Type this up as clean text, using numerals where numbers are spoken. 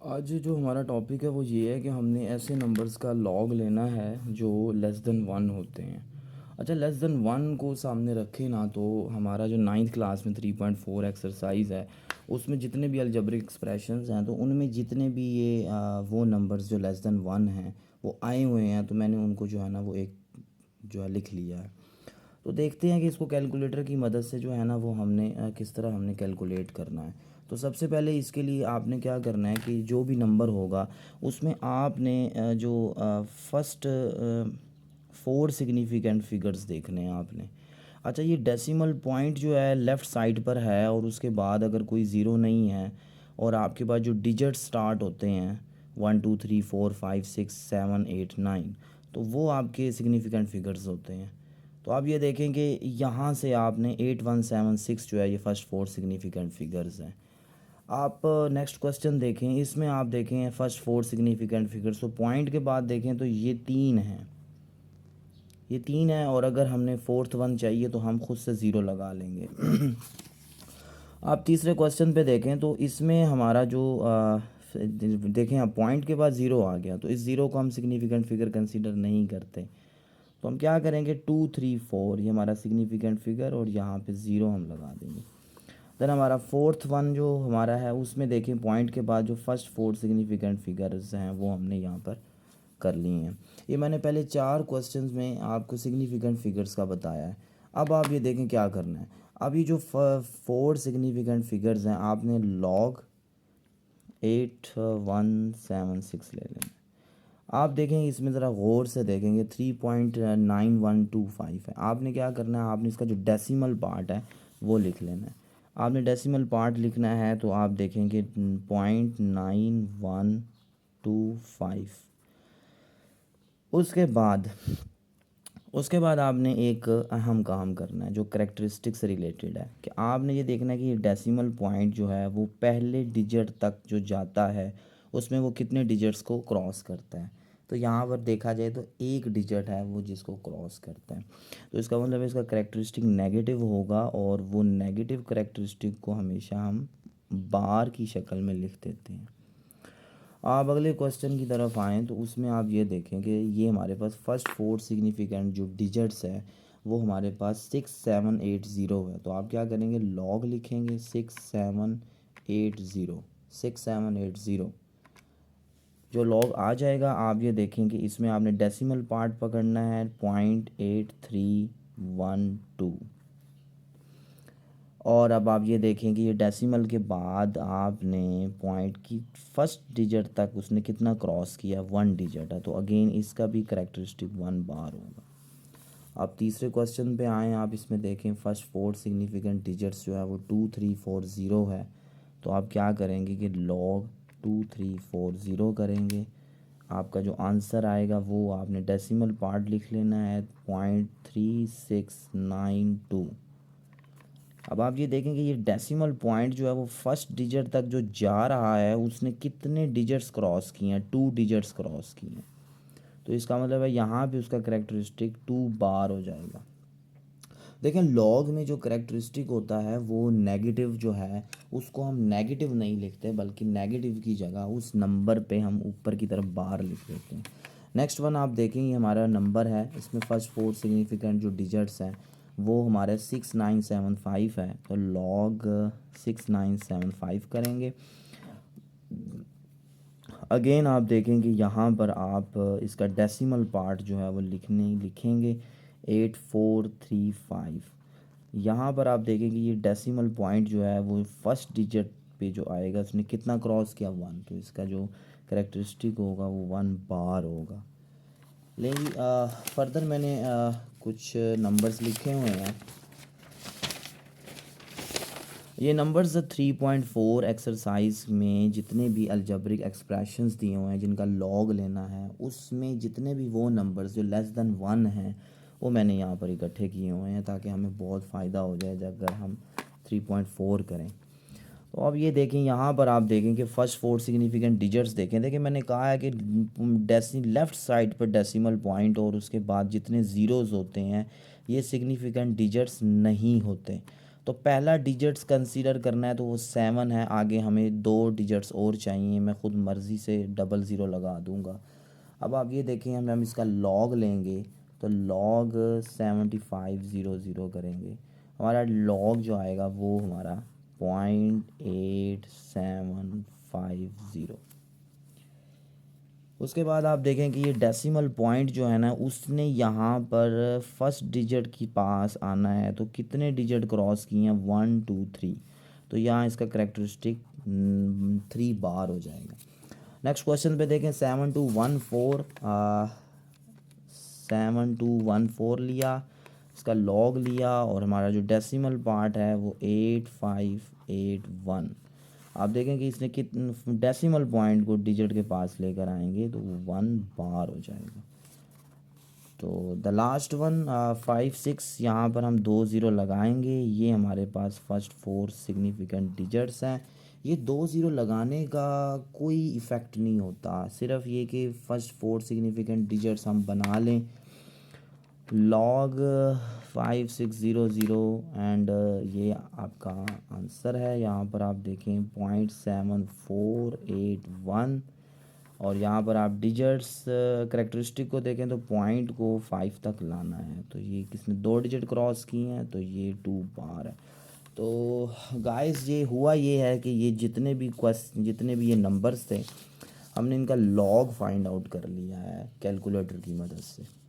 आज जो हमारा टॉपिक है वो ये है कि हमने ऐसे नंबर्स का लॉग लेना है जो लेस देन वन होते हैं। अच्छा, लेस देन वन को सामने रखें ना तो हमारा जो नाइन्थ क्लास में 3.4 एक्सरसाइज है उसमें जितने भी अलजेब्रिक एक्सप्रेशंस हैं तो उनमें जितने भी ये वो नंबर्स जो लेस देन वन हैं वो आए हुए हैं, तो मैंने उनको जो है ना वो एक जो है लिख लिया है। तो देखते हैं कि इसको कैलकुलेटर की मदद से जो है ना वो हमने किस तरह हमने कैलकुलेट करना है। तो सबसे पहले इसके लिए आपने क्या करना है कि जो भी नंबर होगा उसमें आपने जो फर्स्ट फोर सिग्निफिकेंट फिगर्स देखने हैं आपने। अच्छा, ये डेसिमल पॉइंट जो है लेफ़्ट साइड पर है और उसके बाद अगर कोई ज़ीरो नहीं है और आपके पास जो डिजिट स्टार्ट होते हैं 1 2 3 4 5 6 7 8 9, तो वो आपके सिग्निफिकेंट फिगर्स होते हैं। तो आप ये देखें कि यहाँ से आपने 8176 जो है ये फर्स्ट फोर सिग्निफिकेंट फिगर्स हैं। आप नेक्स्ट क्वेश्चन देखें, इसमें आप देखें फर्स्ट फोर सिग्निफिकेंट फिगर्स, तो पॉइंट के बाद देखें तो ये तीन हैं, ये तीन है और अगर हमने फोर्थ वन चाहिए तो हम खुद से ज़ीरो लगा लेंगे। आप तीसरे क्वेश्चन पे देखें तो इसमें हमारा जो देखें आप पॉइंट के बाद ज़ीरो आ गया तो इस ज़ीरो को हम सिग्निफिकेंट फिगर कंसीडर नहीं करते। तो हम क्या करेंगे, 2 3 4 ये हमारा सिग्निफिकेंट फिगर और यहाँ पे ज़ीरो हम लगा देंगे। देन हमारा फोर्थ वन जो हमारा है उसमें देखें पॉइंट के बाद जो फर्स्ट फोर सिग्निफिकेंट फिगर्स हैं वो हमने यहाँ पर कर लिए हैं। ये मैंने पहले चार क्वेश्चंस में आपको सिग्निफिकेंट फिगर्स का बताया है। अब आप ये देखें क्या करना है। अब ये जो फोर सिग्निफिकेंट फिगर्स हैं आपने लॉग 8176 ले लेना है। आप देखेंगे इसमें ज़रा गौर से देखेंगे 3.9125 है। आपने क्या करना है, आपने इसका जो डेसिमल पार्ट है वो लिख लेना है। आपने डेसिमल पार्ट लिखना है तो आप देखेंगे 0.9125। उसके बाद आपने एक अहम काम करना है जो करेक्टरिस्टिक से रिलेटेड है कि आपने ये देखना है कि ये डेसिमल पॉइंट जो है वो पहले डिजिट तक जो जाता है उसमें वो कितने डिजिट्स को क्रॉस करता है। तो यहाँ पर देखा जाए तो एक डिजिट है वो जिसको क्रॉस करता है, तो इसका मतलब इसका करेक्टरिस्टिक नेगेटिव होगा और वो नेगेटिव करेक्टरिस्टिक को हमेशा हम बार की शक्ल में लिख देते हैं। आप अगले क्वेश्चन की तरफ आएँ तो उसमें आप ये देखें कि ये हमारे पास फर्स्ट फोर सिग्निफिकेंट जो डिजिट्स है वो हमारे पास 6780 है। तो आप क्या करेंगे, लॉग लिखेंगे 6780 जो लॉग आ जाएगा। आप ये देखें कि इसमें आपने डेसिमल पार्ट पकड़ना है 0.8312। और अब आप ये देखें कि ये डेसिमल के बाद आपने पॉइंट की फर्स्ट डिजिट तक उसने कितना क्रॉस किया, वन डिजिट है, तो अगेन इसका भी करेक्टरिस्टिक वन बार होगा। अब तीसरे क्वेश्चन पे आएँ, आप इसमें देखें फर्स्ट फोर सिग्निफिकेंट डिजिट्स जो है वो 2340 है। तो आप क्या करेंगे कि लॉग 2340 करेंगे। आपका जो आंसर आएगा वो आपने डेसिमल पार्ट लिख लेना है 0.3692। अब आप ये देखें कि ये डेसिमल पॉइंट जो है वो फर्स्ट डिजिट तक जो जा रहा है उसने कितने डिजिट्स क्रॉस किए हैं, टू डिजिट्स क्रॉस किए हैं। तो इसका मतलब है यहाँ पे उसका करेक्टरिस्टिक टू बार हो जाएगा। देखें लॉग में जो करेक्टरिस्टिक होता है वो नेगेटिव जो है उसको हम नेगेटिव नहीं लिखते बल्कि नेगेटिव की जगह उस नंबर पे हम ऊपर की तरफ बार लिख देते हैं। नेक्स्ट वन आप देखेंगे हमारा नंबर है, इसमें फर्स्ट फोर सिग्निफिकेंट जो डिजिट्स हैं वो हमारे 6975 है। तो लॉग 6975 करेंगे। अगेन आप देखेंगे यहाँ पर आप इसका डेसिमल पार्ट जो है वो लिखेंगे 8435। यहाँ पर आप देखेंगे ये डेसिमल पॉइंट जो है वो फर्स्ट डिजिट पे जो आएगा उसने कितना क्रॉस किया, वन, तो इसका जो करेक्टरिस्टिक होगा वो वन बार होगा। लेकिन फर्दर मैंने कुछ नंबर्स लिखे हुए हैं। ये नंबर्स 3.4 एक्सरसाइज में जितने भी अलजेब्रिक एक्सप्रेशंस दिए हुए हैं जिनका लॉग लेना है उसमें जितने भी वो नंबर्स जो लेस देन वन हैं वो मैंने यहाँ पर इकट्ठे किए हुए हैं ताकि हमें बहुत फ़ायदा हो जाए जब अगर हम 3.4 करें। तो अब ये देखें यहाँ पर आप देखें कि फ़र्स्ट फोर सिग्निफिकेंट डिजिट्स देखें। देखिए मैंने कहा है कि लेफ़्ट साइड पर डेसिमल पॉइंट और उसके बाद जितने ज़ीरोज़ होते हैं ये सिग्निफिकेंट डिजिट्स नहीं होते। तो पहला डिजिट्स कंसीडर करना है तो वो 7 है, आगे हमें 2 डिजिट्स और चाहिए, मैं ख़ुद मर्ज़ी से 00 लगा दूंगा। अब आप ये देखें, हम इसका लॉग लेंगे तो लॉग 7500 करेंगे, हमारा लॉग जो आएगा वो हमारा 0.8750। उसके बाद आप देखें कि ये डेसिमल पॉइंट जो है ना, उसने यहाँ पर फर्स्ट डिजिट के पास आना है, तो कितने डिजिट क्रॉस किए हैं, 1 2 3, तो यहाँ इसका करेक्टरिस्टिक 3 बार हो जाएगा। नेक्स्ट क्वेश्चन पे देखें, 7214 लिया, इसका लॉग लिया और हमारा जो डेसिमल पार्ट है वो 8581। आप देखें कि इसने कितने डेसिमल पॉइंट को डिजिट के पास लेकर आएंगे तो वो 1 बार हो जाएगा। तो द लास्ट वन 5 6, यहाँ पर हम 20 लगाएंगे, ये हमारे पास फर्स्ट 4 सिग्निफिकेंट डिजिट्स हैं। ये 20 लगाने का कोई इफ़ेक्ट नहीं होता, सिर्फ ये कि फर्स्ट 4 सिग्निफिकेंट डिजिट्स हम बना लें, लॉग 5600 एंड ये आपका आंसर है। यहाँ पर आप देखें 0.7481 और यहाँ पर आप डिजिट्स करेक्टरिस्टिक को देखें तो पॉइंट को 5 तक लाना है, तो ये किसने 2 डिजिट क्रॉस किए हैं, तो ये 2 बार है। तो गाइस ये हुआ ये है कि ये जितने भी ये नंबर्स थे, हमने इनका लॉग फाइंड आउट कर लिया है कैलकुलेटर की मदद से।